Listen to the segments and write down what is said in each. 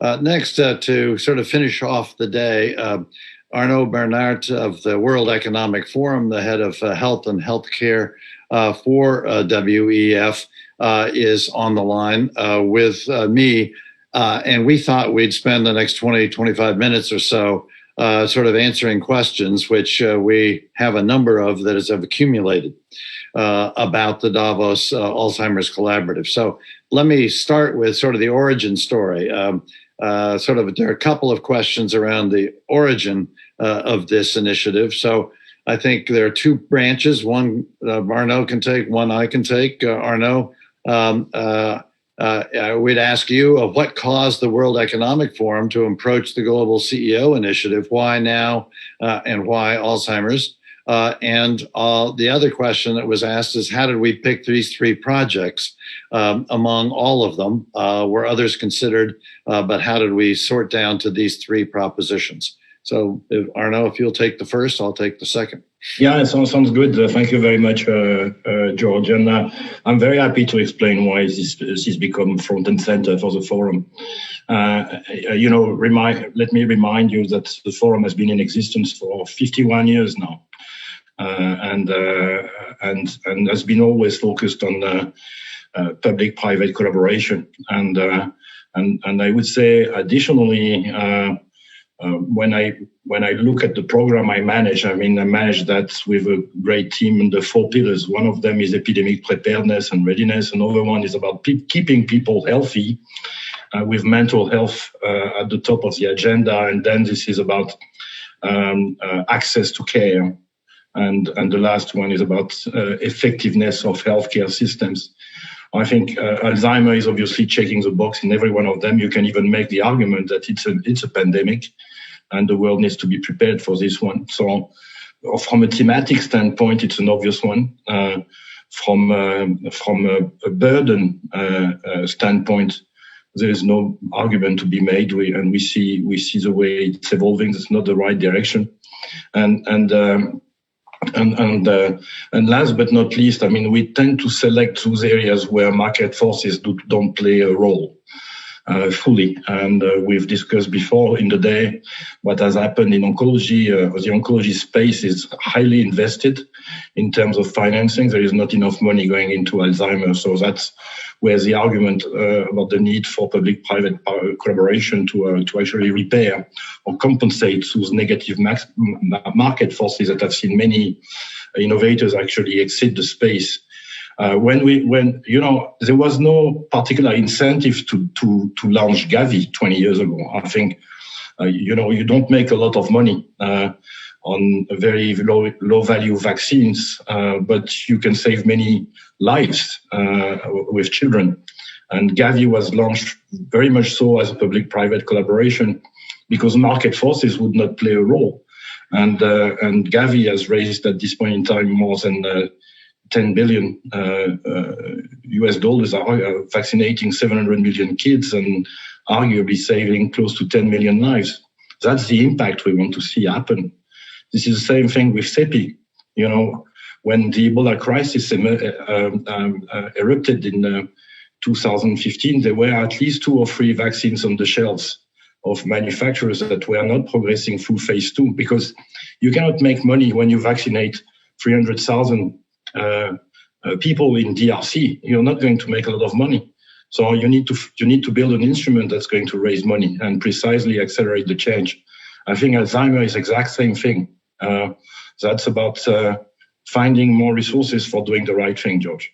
Next, to sort of finish off the day, Arnaud Bernard of the World Economic Forum, the head of health and healthcare for WEF, is on the line with me. And we thought we'd spend the next 20, 25 minutes or so sort of answering questions, which we have a number of that have accumulated about the Davos Alzheimer's Collaborative. So let me start with sort of the origin story. There are a couple of questions around the origin of this initiative. So I think there are two branches. One Arnaud can take, one I can take. Arnaud, we'd ask you what caused the World Economic Forum to approach the Global CEO Initiative? Why now and why Alzheimer's? And the other question that was asked is, how did we pick these three projects among all of them? Were others considered, but how did we sort down to these three propositions? So, Arnaud, if you'll take the first, I'll take the second. Yeah, it sounds good. Thank you very much, George. And I'm very happy to explain why this has become front and center for the forum. Let me remind you that the forum has been in existence for 51 years now. And has been always focused on public-private collaboration. And I would say, additionally, when I look at the program I manage, I manage that with a great team in the four pillars. One of them is epidemic preparedness and readiness. Another one is about keeping people healthy, with mental health at the top of the agenda. And then this is about access to care. And the last one is about effectiveness of healthcare systems. I think Alzheimer is obviously checking the box in every one of them. You can even make the argument that it's a pandemic, and the world needs to be prepared for this one. So, from a thematic standpoint, it's an obvious one. From a burden standpoint, there is no argument to be made, and we see the way it's evolving. It's not the right direction, and last but not least, we tend to select those areas where market forces don't play a role fully. And we've discussed before in the day what has happened in oncology. The oncology space is highly invested in terms of financing. There is not enough money going into Alzheimer's. So that's where the argument about the need for public-private collaboration to actually repair or compensate those negative market forces that have seen many innovators actually exit the space. When there was no particular incentive to launch Gavi 20 years ago. I think you don't make a lot of money on very low value vaccines, but you can save many lives with children. And Gavi was launched very much so as a public-private collaboration because market forces would not play a role. And Gavi has raised at this point in time more than $10 billion US dollars, are vaccinating 700 million kids and arguably saving close to 10 million lives. That's the impact we want to see happen. This is the same thing with CEPI. When the Ebola crisis erupted in 2015, there were at least 2 or 3 vaccines on the shelves of manufacturers that were not progressing through phase 2, because you cannot make money when you vaccinate 300,000 people in DRC. You're not going to make a lot of money. So you need to build an instrument that's going to raise money and precisely accelerate the change. I think Alzheimer is the exact same thing. That's about finding more resources for doing the right thing, George.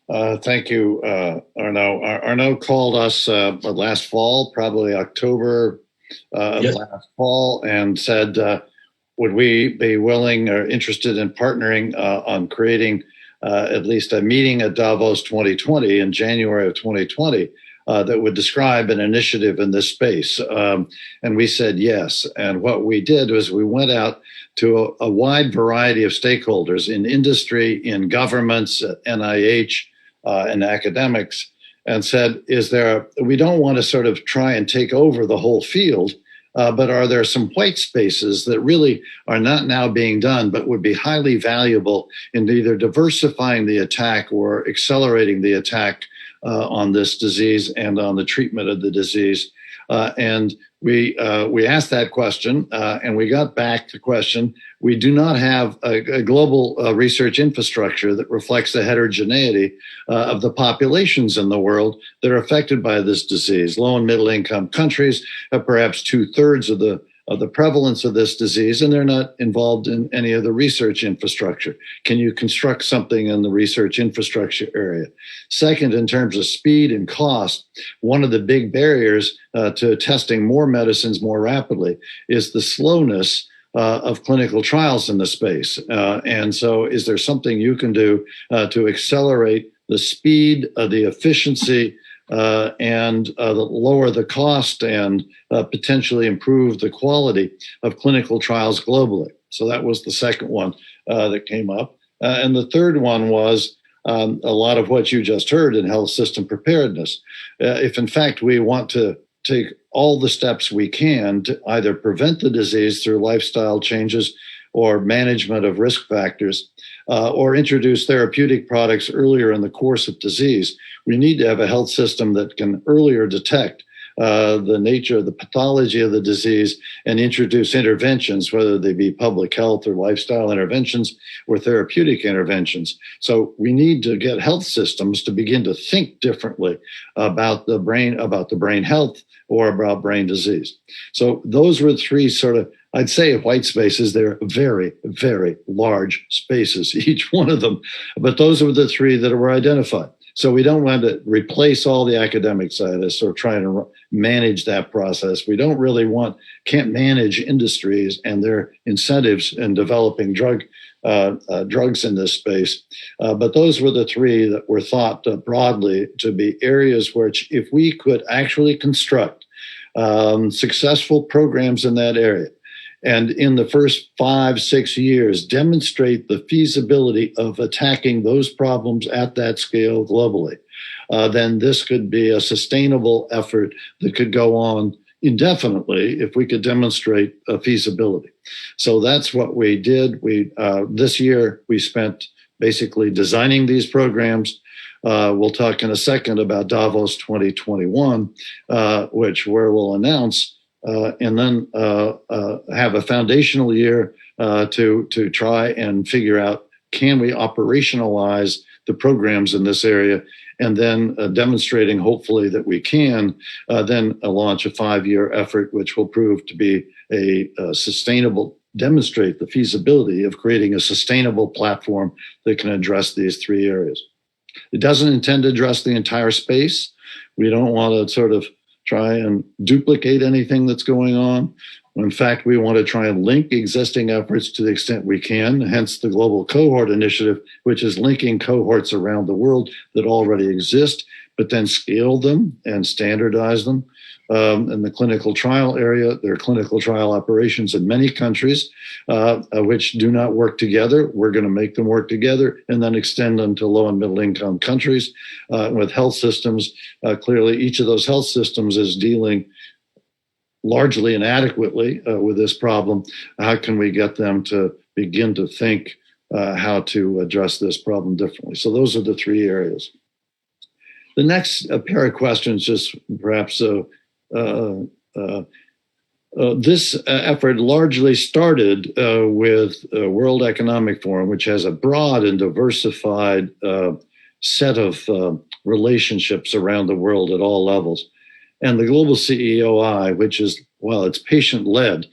Thank you, Arnaud. Arnaud called us last fall, probably October of last fall, and said, would we be willing or interested in partnering on creating at least a meeting at Davos 2020 in January of 2020 that would describe an initiative in this space? And we said yes. And what we did was we went out to a wide variety of stakeholders in industry, in governments, at NIH, and academics, and said, we don't want to sort of try and take over the whole field, but are there some white spaces that really are not now being done, but would be highly valuable in either diversifying the attack or accelerating the attack on this disease and on the treatment of the disease. And we asked that question, and we got back the question. We do not have a global research infrastructure that reflects the heterogeneity of the populations in the world that are affected by this disease. Low and middle income countries have perhaps 2/3 of the prevalence of this disease, and they're not involved in any of the research infrastructure. Can you construct something in the research infrastructure area? Second, in terms of speed and cost, one of the big barriers to testing more medicines more rapidly is the slowness of clinical trials in the space. And so is there something you can do to accelerate the speed, the efficiency, and lower the cost and potentially improve the quality of clinical trials globally? So that was the second one that came up. And the third one was a lot of what you just heard in health system preparedness. If in fact we want to take all the steps we can to either prevent the disease through lifestyle changes or management of risk factors, or introduce therapeutic products earlier in the course of disease, we need to have a health system that can earlier detect the nature, the pathology of the disease, and introduce interventions, whether they be public health or lifestyle interventions or therapeutic interventions. So we need to get health systems to begin to think differently about the brain health or about brain disease. So those were three sort of, I'd say, white spaces. They're very, very large spaces, each one of them. But those are the three that were identified. So we don't want to replace all the academic scientists or try to manage that process. We don't really can't manage industries and their incentives in developing drugs in this space. But those were the three that were thought broadly to be areas which, if we could actually construct successful programs in that area, and in the first 5-6 years, demonstrate the feasibility of attacking those problems at that scale globally, then this could be a sustainable effort that could go on indefinitely if we could demonstrate a feasibility. So that's what we did. This year, we spent basically designing these programs. We'll talk in a second about Davos 2021, where we'll announce and then have a foundational year to try and figure out, can we operationalize the programs in this area, and then demonstrating hopefully that we can then launch a 5-year effort, which will prove to be a sustainable, demonstrate the feasibility of creating a sustainable platform that can address these three areas. It doesn't intend to address the entire space. We don't want to sort of try and duplicate anything that's going on. In fact, we want to try and link existing efforts to the extent we can, hence the Global Cohort Initiative, which is linking cohorts around the world that already exist, but then scale them and standardize them. In the clinical trial area, there are clinical trial operations in many countries which do not work together. We're going to make them work together and then extend them to low and middle income countries. With health systems, clearly each of those health systems is dealing largely inadequately with this problem. How can we get them to begin to think how to address this problem differently? So those are the three areas. The next pair of questions, just perhaps this effort largely started with World Economic Forum, which has a broad and diversified set of relationships around the world at all levels. And the Global CEOI, which is, well, it's patient-led,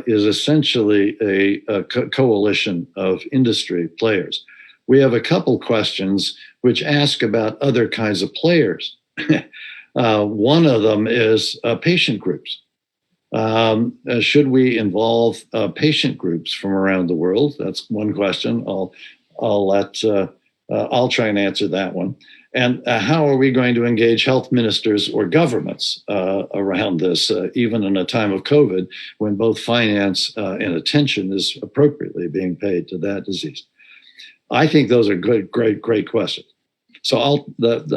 is essentially a coalition of industry players. We have a couple questions which ask about other kinds of players. One of them is patient groups. Should we involve patient groups from around the world? That's one question. I'll try and answer that one. And how are we going to engage health ministers or governments around this, even in a time of COVID, when both finance and attention is appropriately being paid to that disease? I think those are good, great questions. So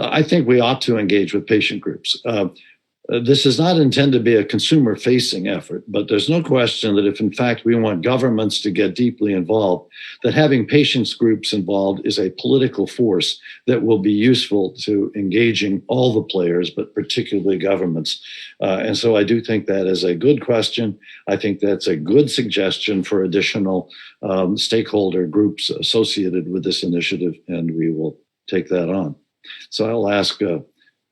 I think we ought to engage with patient groups. this is not intended to be a consumer-facing effort, but there's no question that if, in fact, we want governments to get deeply involved, that having patients groups involved is a political force that will be useful to engaging all the players, but particularly governments. And so I do think that is a good question. I think that's a good suggestion for additional stakeholder groups associated with this initiative, and we will take that on. So I'll ask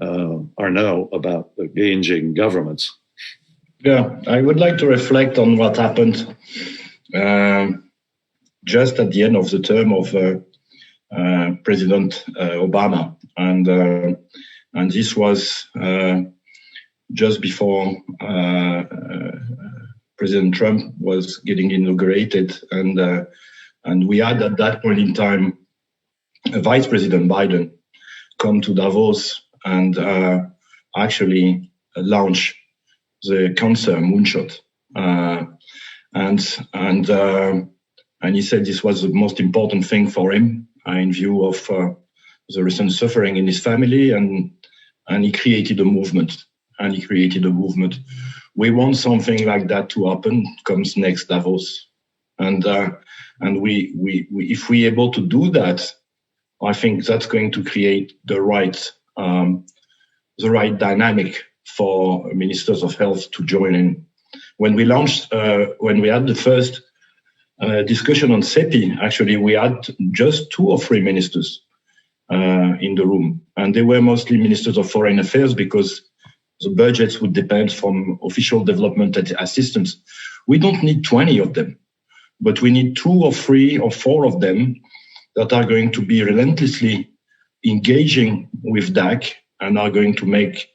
Arnaud about engaging governments. Yeah, I would like to reflect on what happened just at the end of the term of President Obama, and this was just before President Trump was getting inaugurated, and we had at that point in time Vice President Biden come to Davos and actually launch the cancer moonshot, and he said this was the most important thing for him in view of the recent suffering in his family, and he created a movement. We want something like that to happen. Comes next Davos, and we if we're able to do that, I think that's going to create the right dynamic for ministers of health to join in. When we launched, when we had the first discussion on CEPI, actually we had just 2 or 3 ministers in the room, and they were mostly ministers of foreign affairs because the budgets would depend from official development assistance. We don't need 20 of them, but we need 2 or 3 or 4 of them that are going to be relentlessly engaging with DAC and are going to make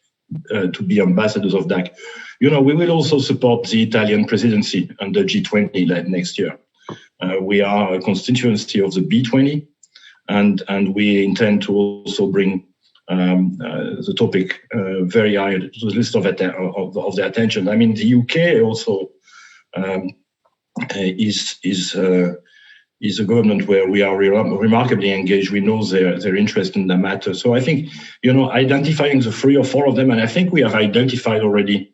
to be ambassadors of DAC. You know, we will also support the Italian presidency under G20 next year. We are a constituency of the B20, and we intend to also bring the topic very high to the list of the attention. I mean, the UK also is a government where we are remarkably engaged. We know their interest in the matter. So I think, you know, identifying the 3 or 4 of them, and I think we have identified already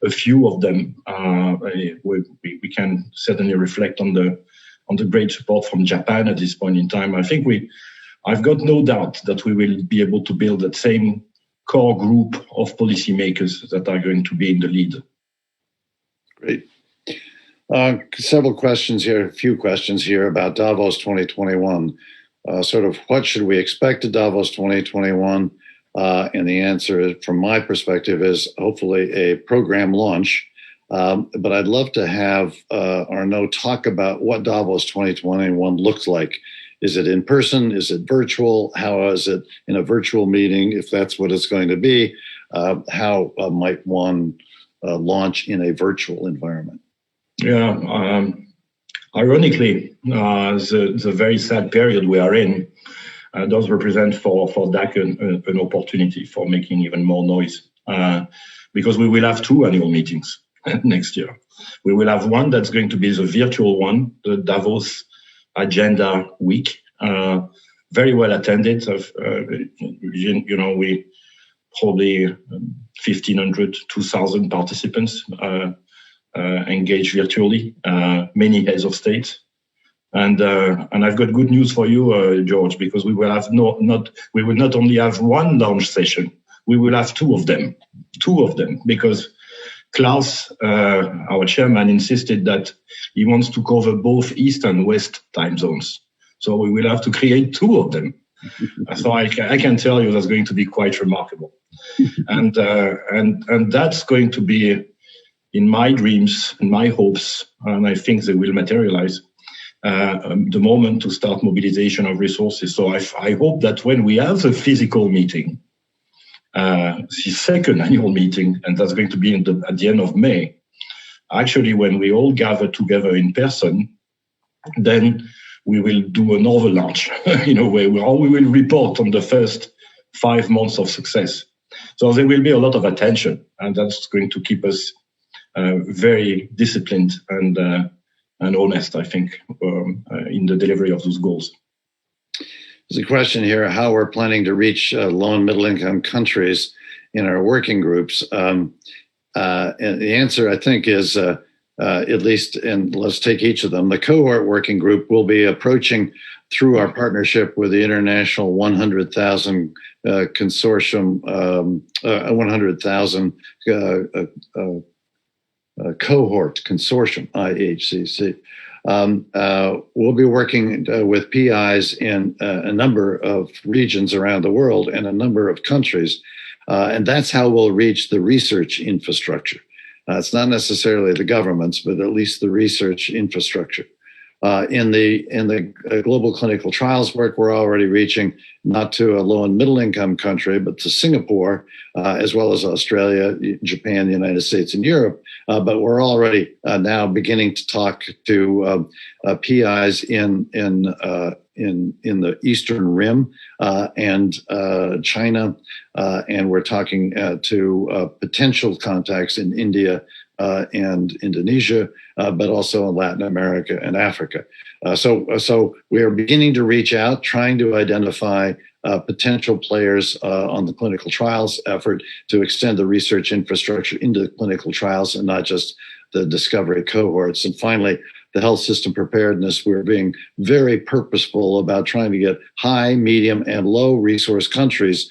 a few of them. We can certainly reflect on the great support from Japan at this point in time. I think I've got no doubt that we will be able to build that same core group of policymakers that are going to be in the lead. Great. Several questions here, a few questions here about Davos 2021. Sort of what should we expect at Davos 2021? And the answer, from my perspective, is hopefully a program launch. But I'd love to have Arnaud talk about what Davos 2021 looks like. Is it in person? Is it virtual? How is it in a virtual meeting, if that's what it's going to be? How might one launch in a virtual environment? Yeah, ironically, the very sad period we are in does represent for DAC an opportunity for making even more noise, because we will have 2 annual meetings next year. We will have one that's going to be the virtual one, the Davos Agenda Week, very well attended. You know, we probably 1,500, 2,000 participants engaged virtually, many heads of state. And I've got good news for you, George, because we will have we will not only have one launch session, we will have 2 of them, because Klaus, our chairman, insisted that he wants to cover both East and West time zones. So we will have to create 2 of them. So I can tell you that's going to be quite remarkable. And that's going to be, in my dreams, in my hopes, and I think they will materialize, the moment to start mobilization of resources. So I hope that when we have the physical meeting, the second annual meeting, and that's going to be at the end of May, actually when we all gather together in person, then we will do another launch, in a way, where we will report on the first 5 months of success. So there will be a lot of attention, and that's going to keep us very disciplined and honest, I think, in the delivery of those goals. There's a question here how we're planning to reach low and middle income countries in our working groups? And the answer, I think, is at least, and let's take each of them. The cohort working group will be approaching through our partnership with the International 100,000 Consortium, 100,000 Cohort Consortium, IHCC. We'll be working with PIs in a number of regions around the world and a number of countries. And that's how we'll reach the research infrastructure. It's not necessarily the governments, but at least the research infrastructure. In the global clinical trials work, we're already reaching not to a low and middle income country, but to Singapore, as well as Australia, Japan, the United States, and Europe. But we're already now beginning to talk to PIs in the Eastern Rim and China, and we're talking to potential contacts in India and Indonesia, but also in Latin America and Africa. So we are beginning to reach out, trying to identify potential players on the clinical trials effort to extend the research infrastructure into clinical trials and not just the discovery cohorts. And finally, the health system preparedness, we're being very purposeful about trying to get high, medium, and low resource countries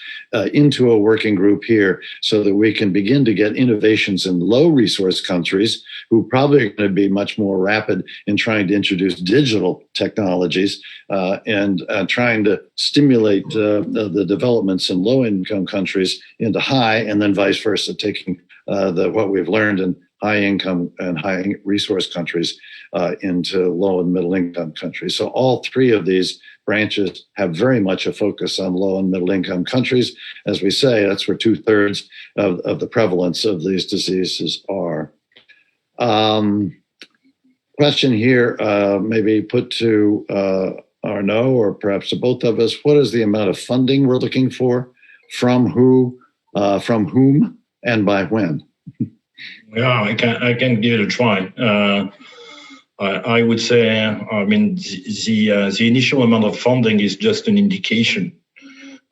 into a working group here so that we can begin to get innovations in low resource countries who probably are going to be much more rapid in trying to introduce digital technologies and trying to stimulate the developments in low income countries into high, and then vice versa, taking what we've learned in high income and high resource countries into low and middle income countries. So all three of these branches have very much a focus on low and middle income countries. As we say, that's where 2/3 of the prevalence of these diseases are. Question here, maybe put to Arnaud or perhaps to both of us. What is the amount of funding we're looking for? From whom, and by when? Yeah, I can give it a try. I would say, I mean, the initial amount of funding is just an indication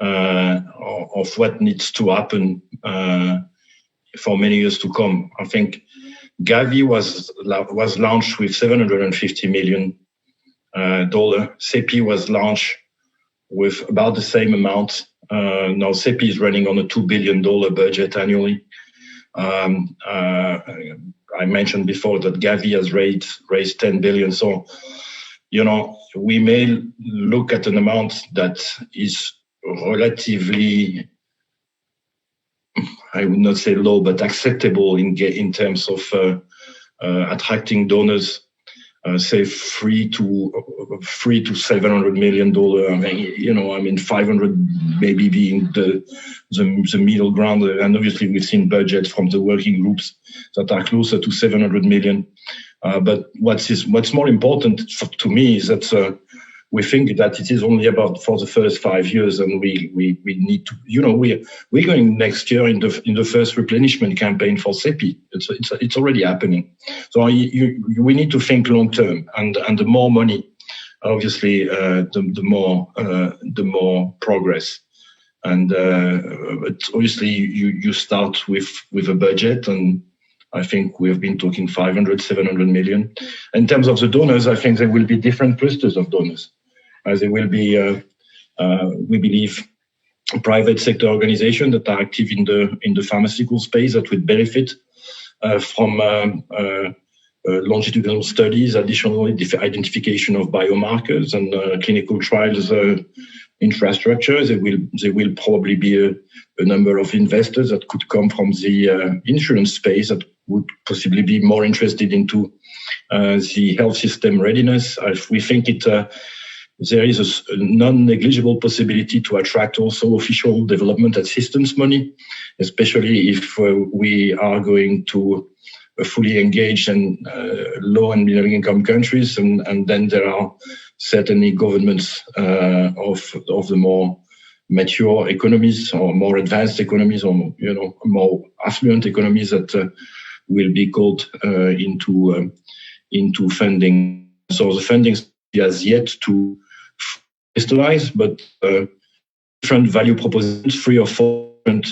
of what needs to happen for many years to come. I think Gavi was launched with $750 million. CEPI was launched with about the same amount. Now CEPI is running on a $2 billion budget annually. I mentioned before that Gavi has raised 10 billion. So, we may look at an amount that is relatively, I would not say low, but acceptable in terms of attracting donors. Say $300 to $700 million. I mean, 500 maybe being the middle ground. And obviously, we've seen budgets from the working groups that are closer to 700 million. But what's more important to me is that we think that it is only about for the first 5 years, and we need to, we're going next year in the first replenishment campaign for CEPI. It's already happening. So we need to think long term, and the more money, obviously, the more progress. And but obviously, you start with a budget, and I think we have been talking 500, 700 million. In terms of the donors, I think there will be different clusters of donors. There will be, we believe, private sector organizations that are active in the pharmaceutical space that would benefit from longitudinal studies, additionally identification of biomarkers and clinical trials infrastructure. There will probably be a number of investors that could come from the insurance space that would possibly be more interested into the health system readiness. We think there is a non-negligible possibility to attract also official development assistance money, especially if we are going to fully engage in low and middle income countries, and then there are certainly governments of the more mature economies or more advanced economies or more affluent economies that will be called into funding. So the funding has yet to crystallize, but different value propositions, 3 or 4 different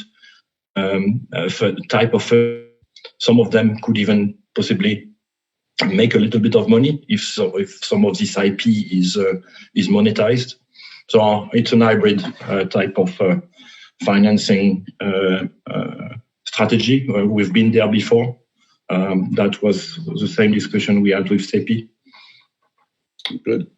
type of. Some of them could even possibly make a little bit of money if some of this IP is monetized. So it's an hybrid type of financing strategy. We've been there before. That was the same discussion we had with CEPI. Good.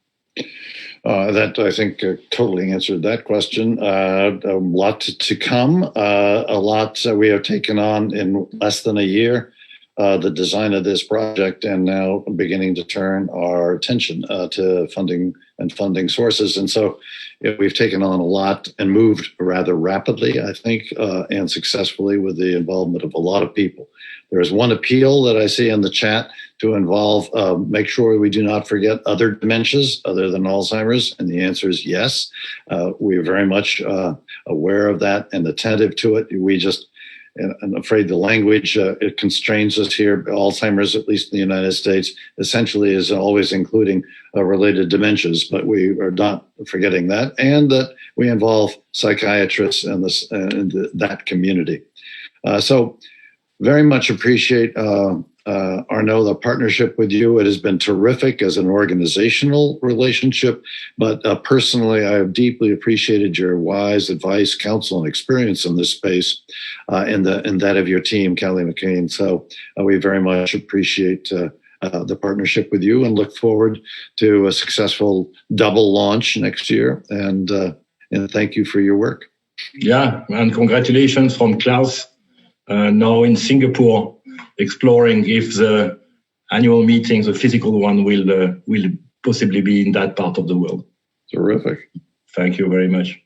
That, I think, totally answered that question. A lot to come. A lot we have taken on in less than a year. The design of this project, and now beginning to turn our attention to funding sources. And so we've taken on a lot and moved rather rapidly, I think, and successfully with the involvement of a lot of people. There is one appeal that I see in the chat to involve, make sure we do not forget other dementias other than Alzheimer's. And the answer is yes. We're very much aware of that and attentive to it. We just, and I'm afraid the language, it constrains us here. Alzheimer's, at least in the United States, essentially is always including related dementias, but we are not forgetting that, and that we involve psychiatrists in that community. So very much appreciate, Arnaud, the partnership with you. It has been terrific as an organizational relationship, but personally, I have deeply appreciated your wise advice, counsel, and experience in this space, and that of your team, Kelly McCain. So we very much appreciate the partnership with you and look forward to a successful double launch next year. And thank you for your work. Yeah, and congratulations from Klaus, now in Singapore, exploring if the annual meeting, the physical one, will possibly be in that part of the world. Terrific. Thank you very much.